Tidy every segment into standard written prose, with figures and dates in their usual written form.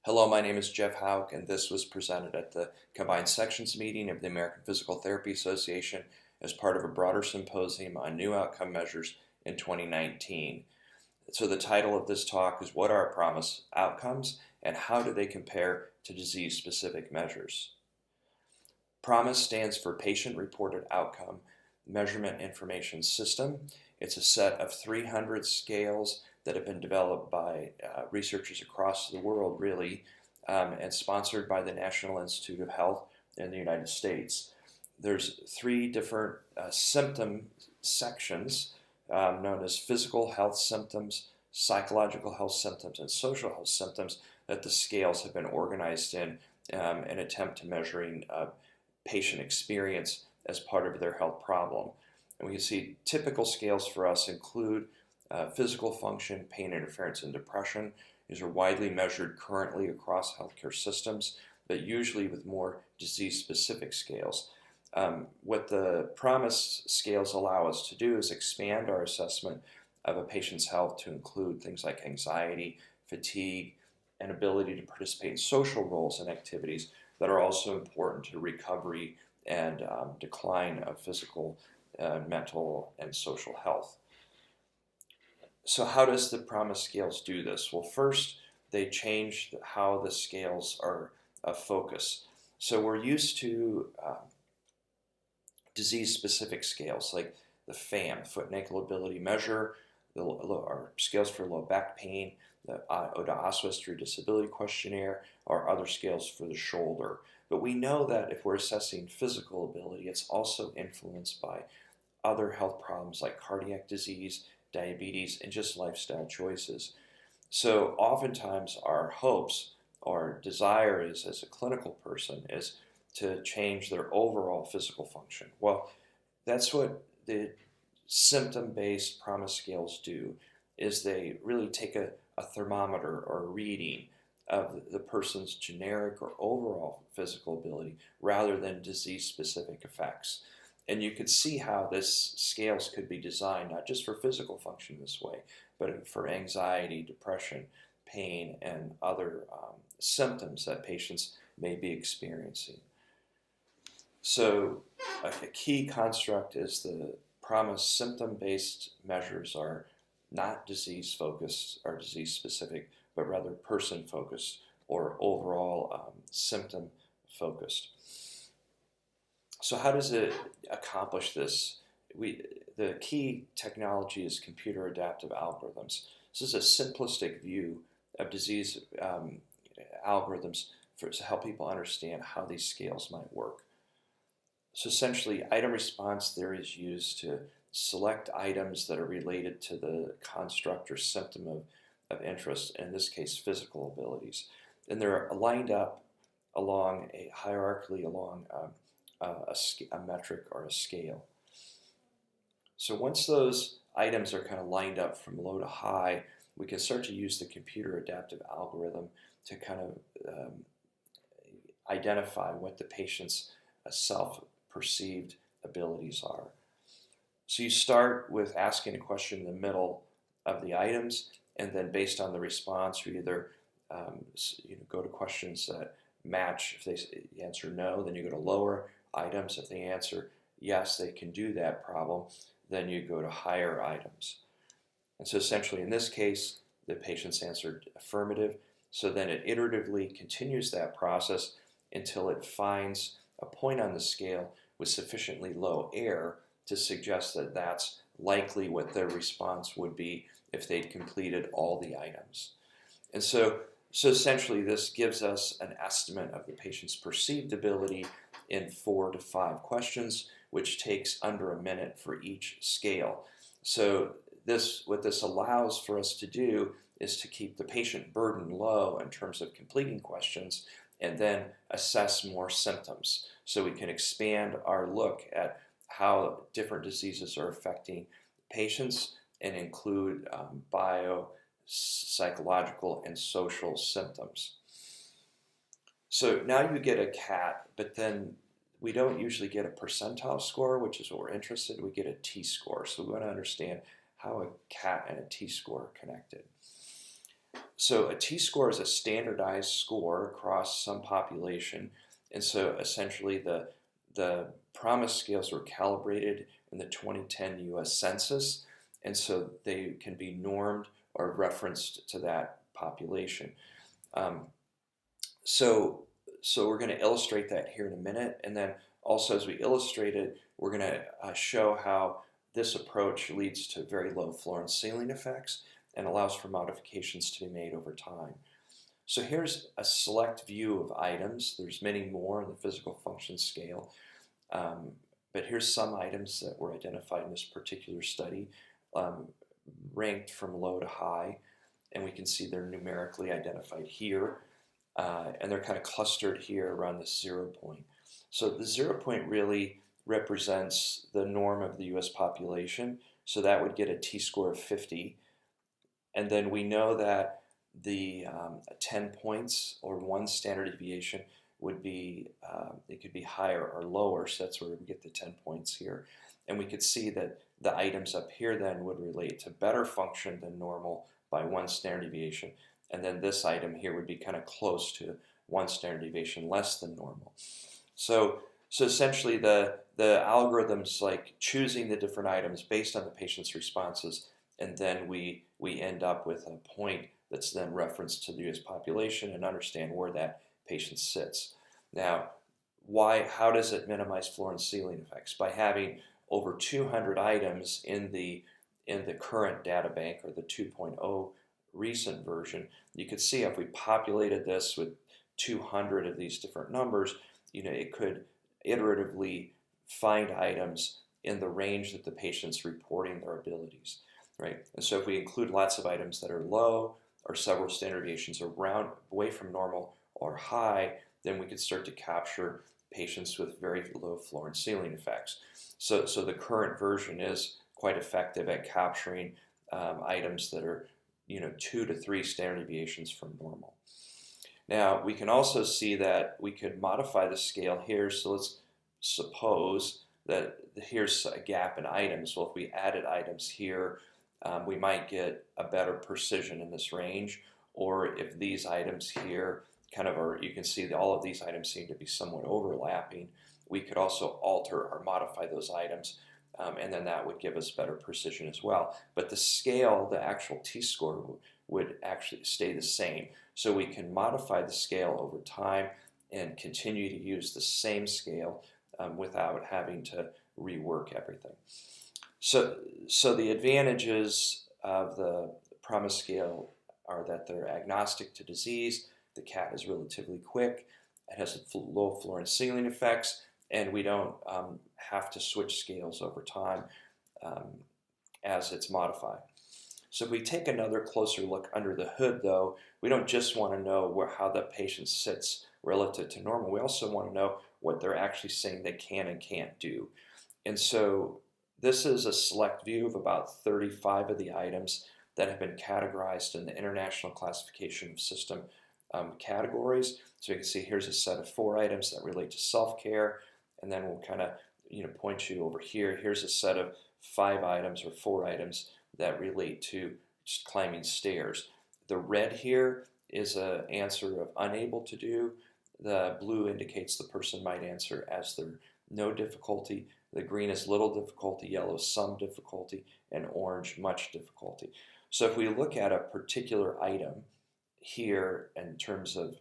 Hello, my name is Jeff Hauk, and this was presented at the Combined Sections meeting of the American Physical Therapy Association as part of a broader symposium on new outcome measures in 2019. So the title of this talk is What are Promis Outcomes and How do they compare to disease-specific measures? Promis stands for Patient Reported Outcome Measurement Information System. It's a set of 300 scales that have been developed by researchers across the world, really, and sponsored by the National Institute of Health in the United States. There's three different symptom sections known as physical health symptoms, psychological health symptoms, and social health symptoms that the scales have been organized in an attempt to measuring patient experience as part of their health problem. And we can see typical scales for us include physical function, pain interference, and depression. These are widely measured currently across healthcare systems, but usually with more disease-specific scales. What the Promis scales allow us to do is expand our assessment of a patient's health to include things like anxiety, fatigue, and ability to participate in social roles and activities that are also important to recovery and decline of physical, mental, and social health. So how does the Promis scales do this? Well, first, they change how the scales are focused. So we're used to disease-specific scales like the FAM, Foot and Ankle Ability Measure, our scales for low back pain, the Oswestry Disability Questionnaire, or other scales for the shoulder. But we know that if we're assessing physical ability, it's also influenced by other health problems like cardiac disease, diabetes, and just lifestyle choices. So oftentimes our hopes or desire is, as a clinical person, is to change their overall physical function. Well, that's what the symptom-based Promis scales do, is they really take a thermometer or a reading of the person's generic or overall physical ability rather than disease-specific effects. And you could see how this scales could be designed not just for physical function this way, but for anxiety, depression, pain, and other symptoms that patients may be experiencing. So a key construct is the Promis symptom-based measures are not disease-focused or disease-specific, but rather person-focused or overall symptom-focused. So how does it accomplish this? The key technology is computer adaptive algorithms. This is a simplistic view of disease algorithms to help people understand how these scales might work. So essentially, item response theory is used to select items that are related to the construct or symptom of interest, in this case, physical abilities. And they're lined up along hierarchically along a metric or a scale. So once those items are kind of lined up from low to high, we can start to use the computer adaptive algorithm to kind of identify what the patient's self-perceived abilities are. So you start with asking a question in the middle of the items, and then based on the response, you either go to questions that match. If they answer no, then you go to lower items. If they answer yes, they can do that problem, then you go to higher items. And so essentially in this case, the patients answered affirmative, so then it iteratively continues that process until it finds a point on the scale with sufficiently low error to suggest that that's likely what their response would be if they'd completed all the items. And so essentially this gives us an estimate of the patient's perceived ability in 4 to 5 questions, which takes under a minute for each scale. So what this allows for us to do is to keep the patient burden low in terms of completing questions and then assess more symptoms. So we can expand our look at how different diseases are affecting patients and include bio, psychological, and social symptoms. So now you get a CAT, but then we don't usually get a percentile score, which is what we're interested in. We get a T-score. So we want to understand how a CAT and a T-score are connected. So a t-score is a standardized score across some population, and so essentially the Promis scales were calibrated in the 2010 U.S. Census, and so they can be normed or referenced to that population. Um, so, so we're going to illustrate that here in a minute, and then also as we illustrate it, we're going to show how this approach leads to very low floor and ceiling effects and allows for modifications to be made over time. So here's a select view of items. There's many more in the physical function scale, but here's some items that were identified in this particular study, ranked from low to high, and we can see they're numerically identified here. And they're kind of clustered here around the 0 point. So the 0 point really represents the norm of the US population, so that would get a t-score of 50. And then we know that the 10 points or 1 standard deviation would be, it could be higher or lower, so that's where we get the 10 points here. And we could see that the items up here then would relate to better function than normal by 1 standard deviation. And then this item here would be kind of close to 1 standard deviation less than normal. So essentially the algorithm's like choosing the different items based on the patient's responses, and then we end up with a point that's then referenced to the US population and understand where that patient sits. Now, how does it minimize floor and ceiling effects? By having over 200 items in the current data bank, or the 2.0 recent version, you could see if we populated this with 200 of these different numbers, it could iteratively find items in the range that the patient's reporting their abilities, right? And so if we include lots of items that are low or several standard deviations around away from normal or high, then we could start to capture patients with very low floor and ceiling effects. So the current version is quite effective at capturing items that are 2 to 3 standard deviations from normal. Now we can also see that we could modify the scale here. So let's suppose that here's a gap in items. Well, if we added items here, we might get a better precision in this range. Or if these items here kind of are, you can see that all of these items seem to be somewhat overlapping, we could also alter or modify those items, and then that would give us better precision as well. But the scale, the actual t-score, would actually stay the same. So we can modify the scale over time and continue to use the same scale without having to rework everything. So the advantages of the Promis scale are that they're agnostic to disease, the CAT is relatively quick, it has low floor and ceiling effects, and we don't have to switch scales over time as it's modified. So if we take another closer look under the hood, though, we don't just want to know how the patient sits relative to normal. We also want to know what they're actually saying they can and can't do. And so this is a select view of about 35 of the items that have been categorized in the International Classification of System categories. So you can see here's a set of 4 items that relate to self-care, and then we'll kind of point you over here. Here's a set of 5 items or 4 items that relate to just climbing stairs. The red here is an answer of unable to do. The blue indicates the person might answer as there no difficulty. The green is little difficulty, yellow some difficulty, and orange much difficulty. So if we look at a particular item here in terms of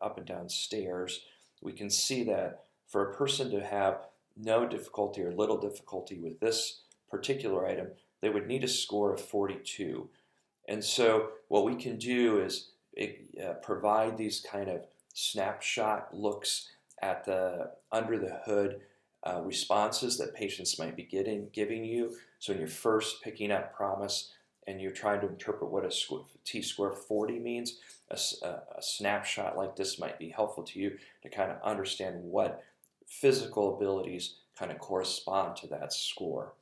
up and down stairs, we can see that for a person to have no difficulty or little difficulty with this particular item, they would need a score of 42. And so what we can do is provide these kind of snapshot looks at the under the hood responses that patients might be giving you. So when you're first picking up Promis and you're trying to interpret what a t-score 40 means, a snapshot like this might be helpful to you to kind of understand what physical abilities kind of correspond to that score.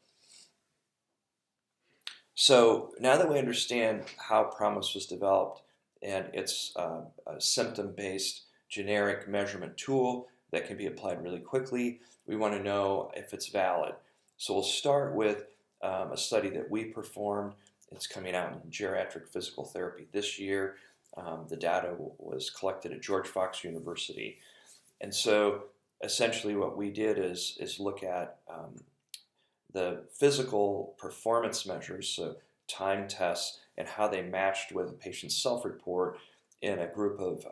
So now that we understand how Promis was developed, and it's a symptom-based generic measurement tool that can be applied really quickly, we want to know if it's valid. So we'll start with a study that we performed It's coming out in geriatric physical therapy this year. The data was collected at George Fox University. And so essentially what we did is look at the physical performance measures, so time tests, and how they matched with a patient's self-report in a group of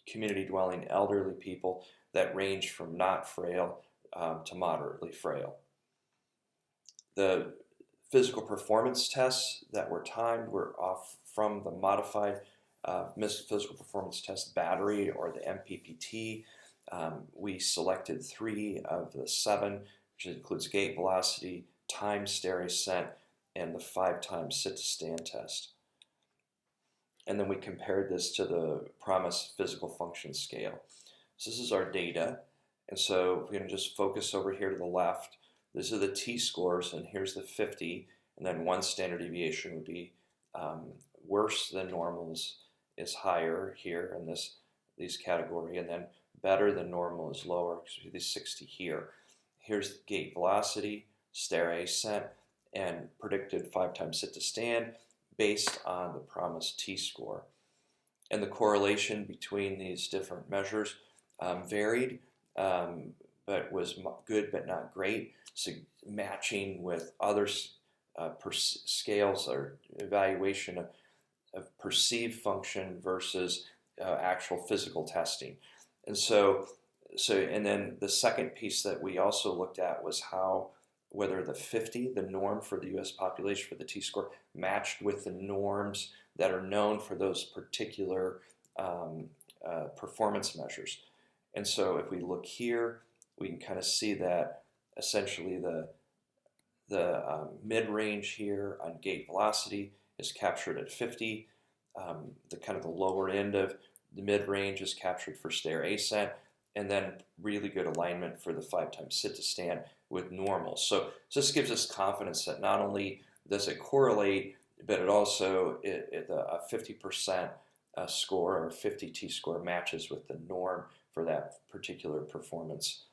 community-dwelling elderly people that ranged from not frail to moderately frail. The physical performance tests that were timed were off from the modified physical performance test battery, or the MPPT. We selected 3 of the 7, which includes gait velocity, time stair ascent, and the 5 times sit to stand test. And then we compared this to the Promis physical function scale. So this is our data. And so we're going to just focus over here to the left. These are the T-scores, and here's the 50. And then one standard deviation would be worse than normal is higher here in these category, and then better than normal is lower, because we have these 60 here. Here's gait velocity, stair ascent, and predicted 5 times sit to stand based on the Promis T-score. And the correlation between these different measures varied, but was good but not great, so matching with other scales or evaluation of perceived function versus actual physical testing. And and then the second piece that we also looked at was whether the 50, the norm for the U.S. population for the T-score, matched with the norms that are known for those particular performance measures. And so if we look here, we can kind of see that essentially the mid-range here on gait velocity is captured at 50. The kind of the lower end of the mid-range is captured for stair ascent, and then really good alignment for the 5 times sit to stand with normal. So this gives us confidence that not only does it correlate, but it also, a 50% score or 50 T-score matches with the norm for that particular performance.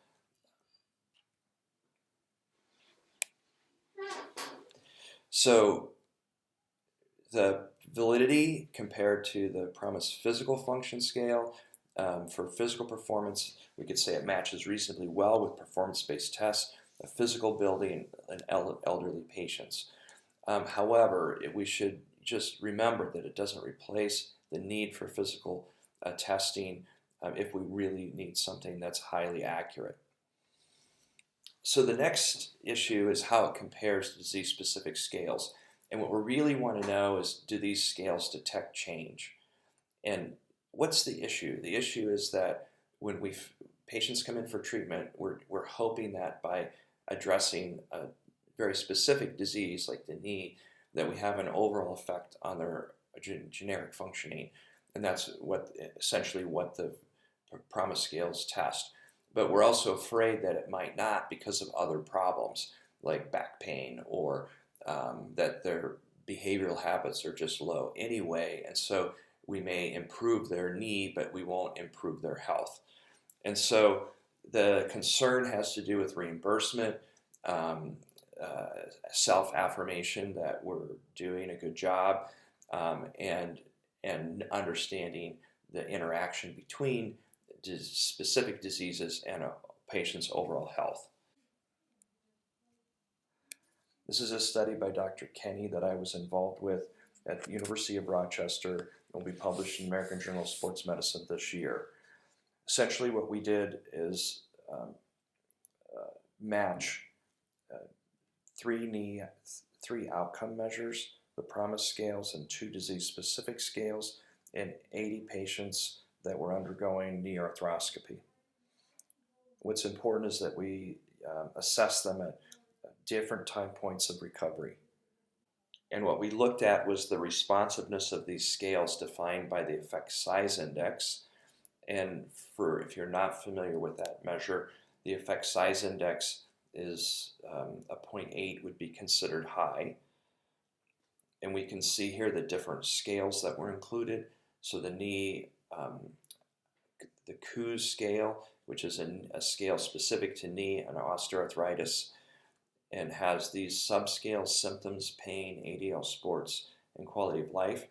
So the validity compared to the Promis physical function scale, for physical performance, we could say it matches reasonably well with performance-based tests of physical ability in elderly patients. However, we should just remember that it doesn't replace the need for physical testing if we really need something that's highly accurate. So the next issue is how it compares to disease-specific scales. And what we really want to know is, do these scales detect change? And what's the issue? The issue is that when patients come in for treatment, we're hoping that by addressing a very specific disease like the knee, that we have an overall effect on their generic functioning. And that's essentially what the Promis scales test. But we're also afraid that it might not, because of other problems like back pain, or that their behavioral habits are just low anyway, and so we may improve their knee, but we won't improve their health. And so the concern has to do with reimbursement, self-affirmation that we're doing a good job, and understanding the interaction between specific diseases and a patient's overall health. This is a study by Dr. Kenny that I was involved with at the University of Rochester. It will be published in American Journal of Sports Medicine this year. Essentially what we did is match three outcome measures, the Promis scales and 2 disease-specific scales, in 80 patients that were undergoing knee arthroscopy. What's important is that we assess them at different time points of recovery. And what we looked at was the responsiveness of these scales defined by the effect size index. And if you're not familiar with that measure, the effect size index is a 0.8 would be considered high. And we can see here the different scales that were included. So the knee, the Coos scale, which is a scale specific to knee and osteoarthritis, and has these subscales: symptoms, pain, ADL, sports, and quality of life.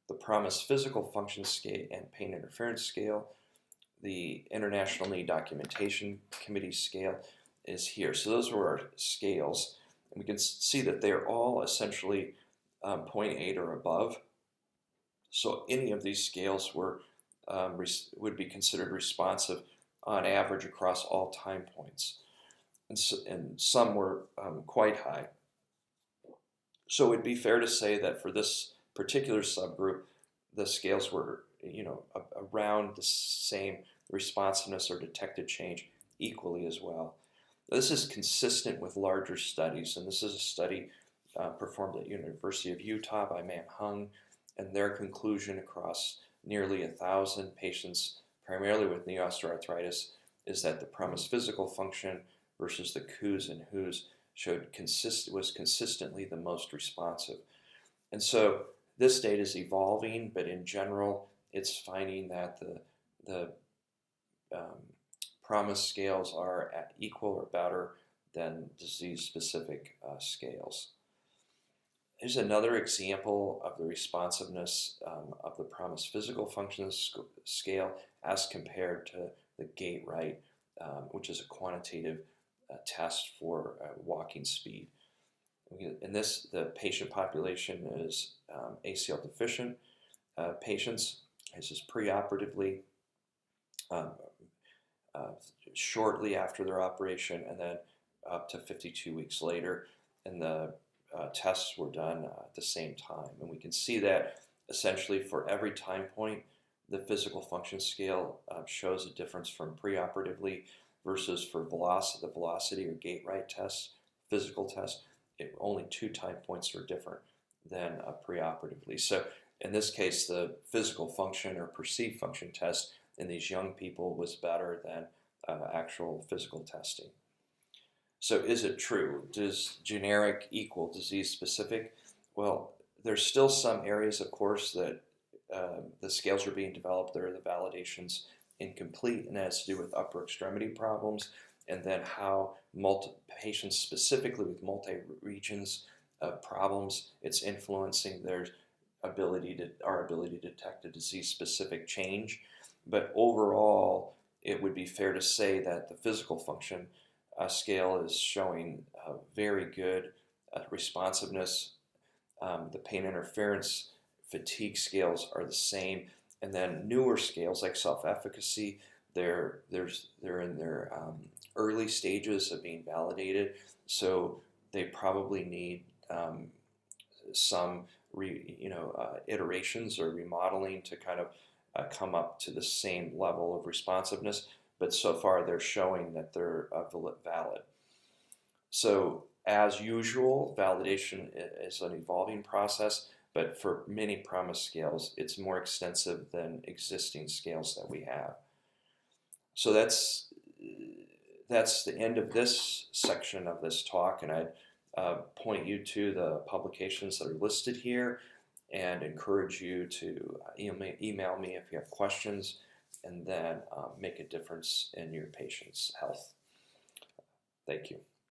The Promis physical function scale and pain interference scale. The International Knee Documentation Committee scale is here. So those were our scales. And we can see that they're all essentially 0.8 or above. So any of these scales would be considered responsive on average across all time points. And some were quite high. So it'd be fair to say that for this particular subgroup, the scales were, around the same responsiveness or detected change equally as well. This is consistent with larger studies, and this is a study performed at University of Utah by Man Hung, and their conclusion across nearly 1,000 patients, primarily with knee osteoarthritis, is that the Promis physical function versus the KOOS and WHOOS was consistently the most responsive. And so this data is evolving, but in general, it's finding that the Promis scales are at equal or better than disease-specific scales. Here's another example of the responsiveness of the Promis physical function scale as compared to the gait right, which is a quantitative test for walking speed. In this, the patient population is ACL deficient patients. This is preoperatively, shortly after their operation, and then up to 52 weeks later. And the tests were done at the same time. And we can see that essentially for every time point, the physical function scale shows a difference from preoperatively versus for the velocity or gait right test, physical test. Only 2 time points are different than preoperatively. So in this case, the physical function or perceived function test in these young people was better than actual physical testing. So is it true? Does generic equal disease specific? Well, there's still some areas, of course, that the scales are being developed. There are the validations incomplete, and that has to do with upper extremity problems, and then how patients specifically with multi-regions problems, it's influencing our ability to detect a disease-specific change. But overall, it would be fair to say that the physical function scale is showing very good responsiveness. The pain interference fatigue scales are the same, and then newer scales like self-efficacy, they're in their early stages of being validated, so they probably need some iterations or remodeling to kind of come up to the same level of responsiveness. But so far they're showing that they're valid. So as usual, validation is an evolving process, but for many Promis scales, it's more extensive than existing scales that we have. So that's the end of this section of this talk, and I'd point you to the publications that are listed here and encourage you to email me if you have questions, and then make a difference in your patient's health. Thank you.